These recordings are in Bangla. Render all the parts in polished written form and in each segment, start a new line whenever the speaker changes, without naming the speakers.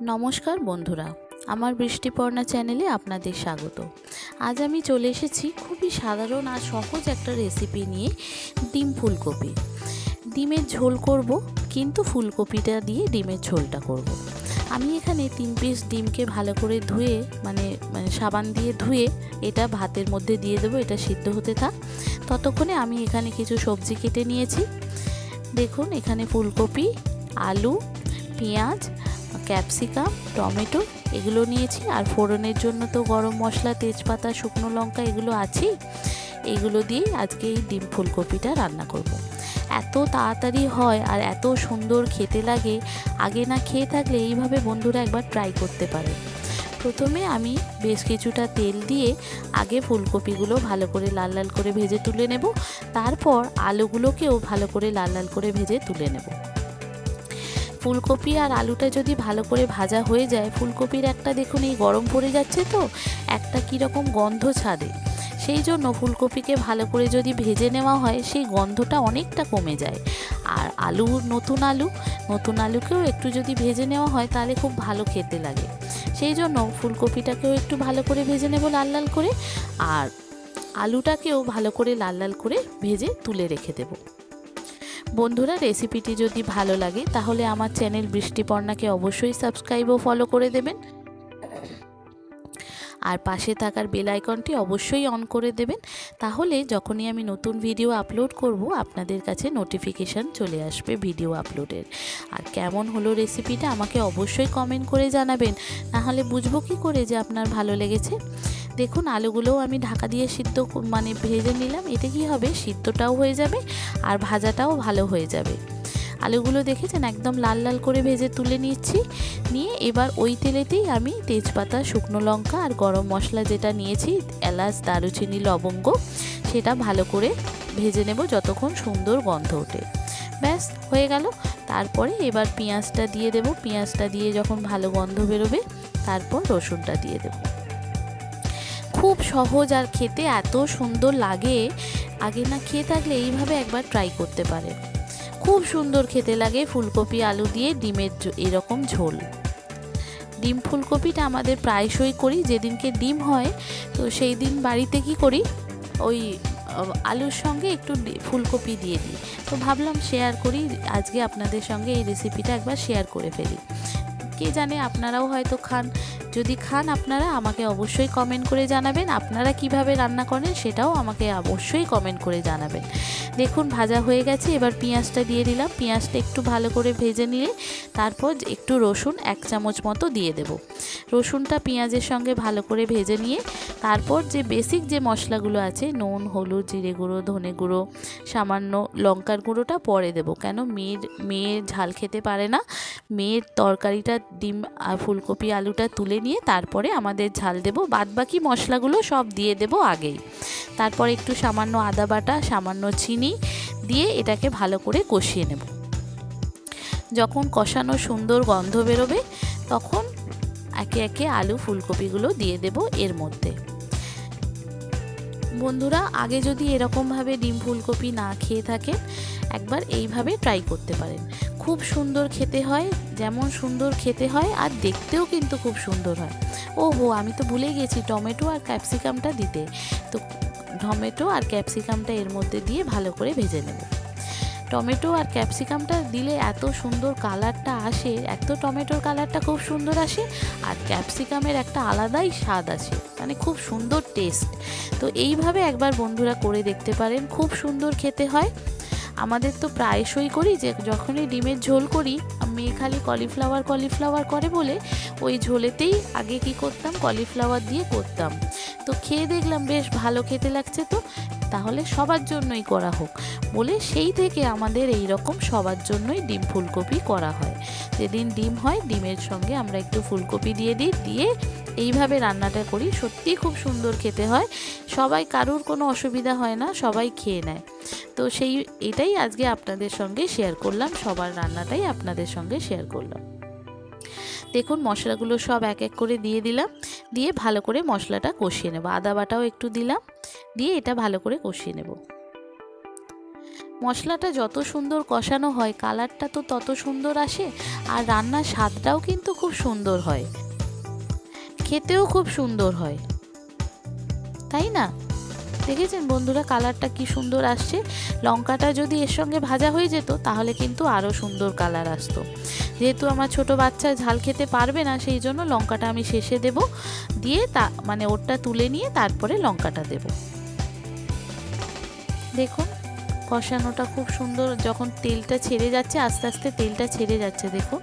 নমস্কার বন্ধুরা, আমার বৃষ্টিপর্ণা চ্যানেলে আপনাদের স্বাগত। আজ আমি চলে এসেছি খুবই সাধারণ আর সহজ একটা রেসিপি নিয়ে। ডিম ফুলকপি। ডিমের ঝোল করব, কিন্তু ফুলকপিটা দিয়ে ডিমের ঝোলটা করব। আমি এখানে 3 পিস ডিমকে ভালো করে ধুয়ে মানে সাবান দিয়ে ধুয়ে এটা ভাতের মধ্যে দিয়ে দেবো। এটা সিদ্ধ হতে থাক। ততক্ষণে আমি এখানে কিছু সবজি কেটে নিয়েছি। দেখুন, এখানে ফুলকপি, আলু, পেঁয়াজ, ক্যাপসিকাম, টমেটো এগুলো নিয়েছি। আর ফোড়নের জন্য তো গরম মশলা, তেজপাতা, শুকনো লঙ্কা এগুলো আছেই। এইগুলো দিয়েই আজকে এই ডিম ফুলকপিটা রান্না করব। এত তাড়াতাড়ি হয় আর এত সুন্দর খেতে লাগে। আগে না খেয়ে থাকলে এইভাবে বন্ধুরা একবার ট্রাই করতে পারে। প্রথমে আমি বেশ কিছুটা তেল দিয়ে আগে ফুলকপিগুলো ভালো করে লাল লাল করে ভেজে তুলে নেব। তারপর আলুগুলোকেও ভালো করে লাল লাল করে ভেজে তুলে নেব। ফুলকপি আর আলুটা যদি ভালো করে ভাজা হয়ে যায়, ফুলকপির একটা দেখুন এই গরম পড়ে যাচ্ছে তো একটা কীরকম গন্ধ ছাড়ে। সেই জন্য ফুলকপিকে ভালো করে যদি ভেজে নেওয়া হয় সেই গন্ধটা অনেকটা কমে যায়। আর নতুন আলুকেও একটু যদি ভেজে নেওয়া হয় তাহলে খুব ভালো খেতে লাগে। সেই জন্য ফুলকপিটাকেও একটু ভালো করে ভেজে নেব লাল লাল করে, আর আলুটাকেও ভালো করে লাল লাল করে ভেজে তুলে রেখে দেব। বন্ধুরা, রেসিপিটি যদি ভালো লাগে তাহলে আমার চ্যানেল বৃষ্টিপর্ণাকে অবশ্যই সাবস্ক্রাইব ও ফলো করে দেবেন। আর পাশে থাকার বেল আইকনটি অবশ্যই অন করে দেবেন। তাহলে যখনই আমি নতুন ভিডিও আপলোড করব আপনাদের কাছে নোটিফিকেশান চলে আসবে ভিডিও আপলোডের। আর কেমন হলো রেসিপিটা আমাকে অবশ্যই কমেন্ট করে জানাবেন, নাহলে বুঝবো কী করে যে আপনার ভালো লেগেছে। দেখুন, আলুগুলোও আমি ঢাকা দিয়ে ভেজে নিলাম। এতে কি হবে, সিদ্ধটাও হয়ে যাবে আর ভাজাটাও ভালো হয়ে যাবে। আলুগুলো দেখেছেন একদম লাল লাল করে ভেজে তুলে নিচ্ছি। নিয়ে এবার ওই তেলেতেই আমি তেজপাতা, শুকনো লঙ্কা আর গরম মশলা যেটা নিয়েছি, এলাচ, দারুচিনি, লবঙ্গ, সেটা ভালো করে ভেজে নেব যতক্ষণ সুন্দর গন্ধ ওঠে। ব্যাস হয়ে গেল। তারপরে এবার পেঁয়াজটা দিয়ে দেব। পেঁয়াজটা দিয়ে যখন ভালো গন্ধ বেরোবে তারপর রসুনটা দিয়ে দেব। খুব সহজ আর খেতে এত সুন্দর লাগে। আগে না খেয়ে থাকলে এইভাবে একবার ট্রাই করতে পারে। খুব সুন্দর খেতে লাগে ফুলকপি আলু দিয়ে ডিমের এরকম ঝোল। ডিম ফুলকপিটা আমাদের প্রায়শই করি। যেদিনকে ডিম হয় তো সেই দিন বাড়িতে কি করি, ওই আলুর সঙ্গে একটু ফুলকপি দিয়ে দিই। তো ভাবলাম শেয়ার করি, আজকে আপনাদের সঙ্গে এই রেসিপিটা একবার শেয়ার করে ফেলি। কে জানে আপনারাও হয়তো খান। যদি খান আপনারা আমাকে অবশ্যই কমেন্ট করে জানাবেন। আপনারা কিভাবে রান্না করেন সেটাও আমাকে অবশ্যই কমেন্ট করে জানাবেন। দেখুন, ভাজা হয়ে গেছে। এবার পেঁয়াজটা দিয়ে দিলাম। পেঁয়াজটা একটু ভালো করে ভেজে নিয়ে তারপর একটু রসুন 1 চামচ মতো দিয়ে দেব। রসুনটা পেঁয়াজের সঙ্গে ভালো করে ভেজে নিয়ে তারপর যে বেসিক যে মশলাগুলো আছে, নুন, হলুদ, জিরে গুঁড়ো, ধনে গুঁড়ো, সামান্য লঙ্কার গুঁড়োটা পরে দেব। কেন, মেয়ে ঝাল খেতে পারে না। মেয়ের তরকারিটা ডিম আর ফুলকপি আলুটা তুলে নিয়ে তারপরে আমাদের ঝাল দেব। বাদবাকি মশলাগুলো সব দিয়ে দেব আগেই। তারপর একটু সামান্য আদা বাটা, সামান্য চিনি দিয়ে এটাকে ভালো করে কষিয়ে নেব। যখন কষানো সুন্দর গন্ধ বেরোবে তখন একে একে আলু ফুলকপিগুলো দিয়ে দেব এর মধ্যে। বন্ধুরা, আগে যদি এরকমভাবে ডিম ফুলকপি না খেয়ে থাকেন, একবার এইভাবে ট্রাই করতে পারেন। খুব সুন্দর খেতে হয়, যেমন সুন্দর খেতে হয় আর দেখতেও কিন্তু খুব সুন্দর হয়। ওহো, আমি তো ভুলে গেছি টমেটো আর ক্যাপসিকামটা দিতে। তো টমেটো আর ক্যাপসিকামটা এর মধ্যে দিয়ে ভালো করে ভেজে নেব। টমেটো আর ক্যাপসিকামটা দিলে এত সুন্দর কালারটা আসে, এত টমেটোর কালারটা খুব সুন্দর আসে, আর ক্যাপসিকামের একটা আলাদাই স্বাদ আসে, মানে খুব সুন্দর টেস্ট। তো এইভাবে একবার বন্ধুরা করে দেখতে পারেন, খুব সুন্দর খেতে হয়। আমাদের তো প্রায়শই করি যে যখনই ডিমের ঝোল করি, মেয়ে খালি কলিফ্লাওয়ার করে বলে ওই ঝোলেতেই আগে কি করতাম, কলিফ্লাওয়ার দিয়ে করতাম। তো খেয়ে দেখলাম বেশ ভালো খেতে লাগছে, তো তাহলে সবার জন্যই করা হোক বলে সেই থেকে আমাদের এই রকম সবার জন্যই ডিম ফুলকপি করা হয়। যেদিন ডিম হয় ডিমের সঙ্গে আমরা একটু ফুলকপি দিয়ে দিই, দিয়ে এইভাবে রান্নাটা করি। সত্যিই খুব সুন্দর খেতে হয়। সবাই, কারুর কোনো অসুবিধা হয় না, সবাই খেয়ে নেয়। তো এটাই আজকে আপনাদের সঙ্গে শেয়ার করলাম, সবার রান্নাটাই আপনাদের সঙ্গে শেয়ার করলাম। দেখুন, মশলাগুলো সব এক এক করে দিয়ে দিলাম। দিয়ে ভালো করে মশলাটা কষিয়ে নেব। আদা বাটাও একটু দিলাম, দিয়ে এটা ভালো করে কষিয়ে নেব। মশলাটা যত সুন্দর কষানো হয় কালারটা তো তত সুন্দর আসে, আর রান্নার স্বাদটাও কিন্তু খুব সুন্দর হয়, খেতেও খুব সুন্দর হয়, তাই না? দেখেছেন বন্ধুরা কালারটা কি সুন্দর আসছে। লঙ্কাটা যদি এর সঙ্গে ভাজা হয়ে যেত তাহলে কিন্তু আরও সুন্দর কালার আসতো। যেহেতু আমার ছোট বাচ্চা ঝাল খেতে পারবে না, সেই জন্য লঙ্কাটা আমি শেষে দেব, দিয়ে মানে ওরটা তুলে নিয়ে তারপরে লঙ্কাটা দেব। দেখুন কষানোটা খুব সুন্দর, যখন তেলটা ছেড়ে যাচ্ছে, আস্তে আস্তে তেলটা ছেড়ে যাচ্ছে, দেখুন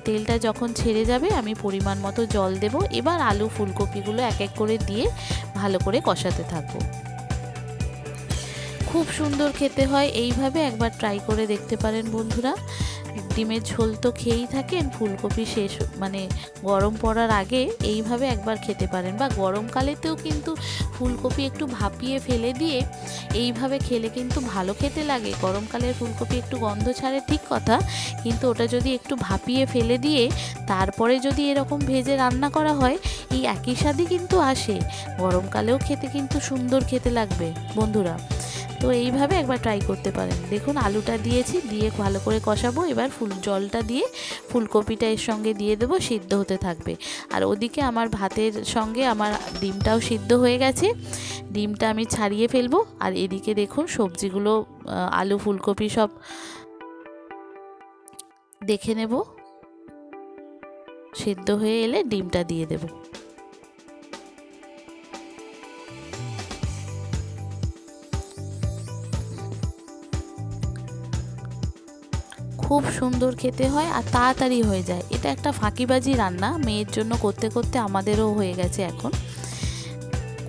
তেলটা যখন ছেড়ে যাবে আমি পরিমাণ মতো জল দেব। এবার আলু ফুলকপিগুলো এক এক করে দিয়ে ভালো করে কষাতে থাকবো। খুব সুন্দর খেতে হয়, এইভাবে একবার ট্রাই করে দেখতে পারেন বন্ধুরা। ডিমের ঝোল তো খেয়েই থাকেন, ফুলকপি শেষ মানে গরম পড়ার আগে এইভাবে একবার খেতে পারেন, বা গরমকালেতেও কিন্তু ফুলকপি একটু ভাপিয়ে ফেলে দিয়ে এইভাবে খেলে কিন্তু ভালো খেতে লাগে। গরমকালের ফুলকপি একটু গন্ধ ছাড়ে ঠিক কথা, কিন্তু ওটা যদি একটু ভাপিয়ে ফেলে দিয়ে তারপরে যদি এরকম ভেজে রান্না করা হয়, এই একই স্বাদই কিন্তু আসে, গরমকালেও খেতে কিন্তু সুন্দর খেতে লাগবে বন্ধুরা। তো এইভাবে একবার ট্রাই করতে পারেন। দেখুন আলুটা দিয়েছি, দিয়ে ভালো করে কষাবো। এবার জলটা দিয়ে ফুলকপিটা এর সঙ্গে দিয়ে দেবো, সিদ্ধ হতে থাকবে। আর ওদিকে আমার ভাতের সঙ্গে আমার ডিমটাও সিদ্ধ হয়ে গেছে, ডিমটা আমি ছাড়িয়ে ফেলবো। আর এদিকে দেখুন সবজিগুলো আলু ফুলকপি সব দেখে নেব, সিদ্ধ হয়ে এলে ডিমটা দিয়ে দেবো। খুব সুন্দর খেতে হয় আর তাড়াতাড়ি হয়ে যায়। এটা একটা ফাঁকিবাজি রান্না, মেয়ের জন্য করতে করতে আমাদেরও হয়ে গেছে এখন।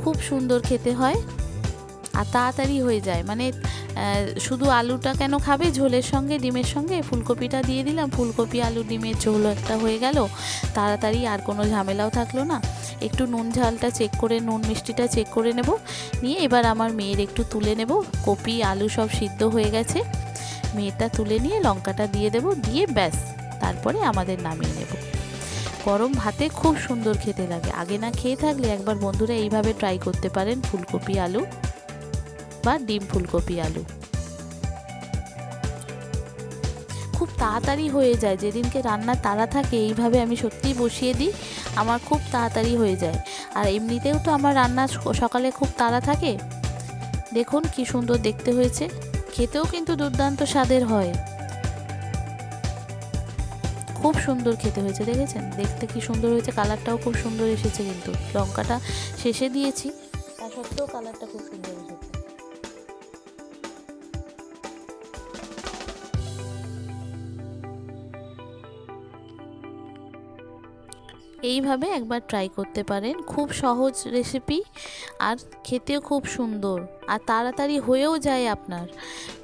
খুব সুন্দর খেতে হয় আর তাড়াতাড়ি হয়ে যায়। মানে শুধু আলুটা কেন খাবে ঝোলের সঙ্গে, ডিমের সঙ্গে ফুলকপিটা দিয়ে দিলাম, ফুলকপি আলু ডিমের ঝোল একটা হয়ে গেল, তাড়াতাড়ি আর কোনো ঝামেলাও থাকলো না। একটু নুন ঝালটা চেক করে, নুন মিষ্টিটা চেক করে নেব, নিয়ে এবার আমার মেয়ের একটু তুলে নেব। কপি আলু সব সিদ্ধ হয়ে গেছে, মেয়েটা তুলে নিয়ে লঙ্কাটা দিয়ে দেব, দিয়ে ব্যাস তারপরে আমাদের নামিয়ে নেব। গরম ভাতে খুব সুন্দর খেতে লাগে। আগে না খেয়ে থাকলে একবার বন্ধুরা এইভাবে ট্রাই করতে পারেন, ফুলকপি আলু বা ডিম ফুলকপি আলু। খুব তাড়াতাড়ি হয়ে যায়, যেদিনকে রান্নার তাড়া থাকে এইভাবে আমি সত্যিই বসিয়ে দিই, আমার খুব তাড়াতাড়ি হয়ে যায়। আর এমনিতেও তো আমার রান্না সকালে খুব তাড়া থাকে। দেখুন কি সুন্দর দেখতে হয়েছে, খেতেও কিন্তু দুর্দান্ত স্বাদের হয়, খুব সুন্দর খেতে হয়েছে। দেখেছেন দেখতে কি সুন্দর হয়েছে, কালারটাও খুব সুন্দর এসেছে। কিন্তু লঙ্কাটা শেষে দিয়েছি, তা সত্ত্বেও কালারটা খুব সুন্দর এসেছে। এইভাবে একবার ট্রাই করতে পারেন, খুব সহজ রেসিপি আর খেতেও খুব সুন্দর আর তাড়াতাড়ি হয়েও যায় আপনার,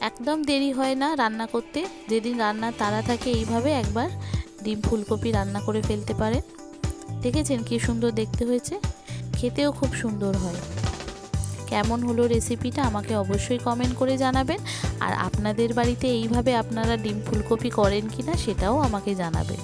একদম দেরি হয় না রান্না করতে। যেদিন রান্নার তাড়া থাকে এইভাবে একবার ডিম ফুলকপি রান্না করে ফেলতে পারেন। দেখেছেন কি সুন্দর দেখতে হয়েছে, খেতেও খুব সুন্দর হয়। কেমন হলো রেসিপিটা আমাকে অবশ্যই কমেন্ট করে জানাবেন, আর আপনাদের বাড়িতে এইভাবে আপনারা ডিম ফুলকপি করেন কিনা সেটাও আমাকে জানাবেন।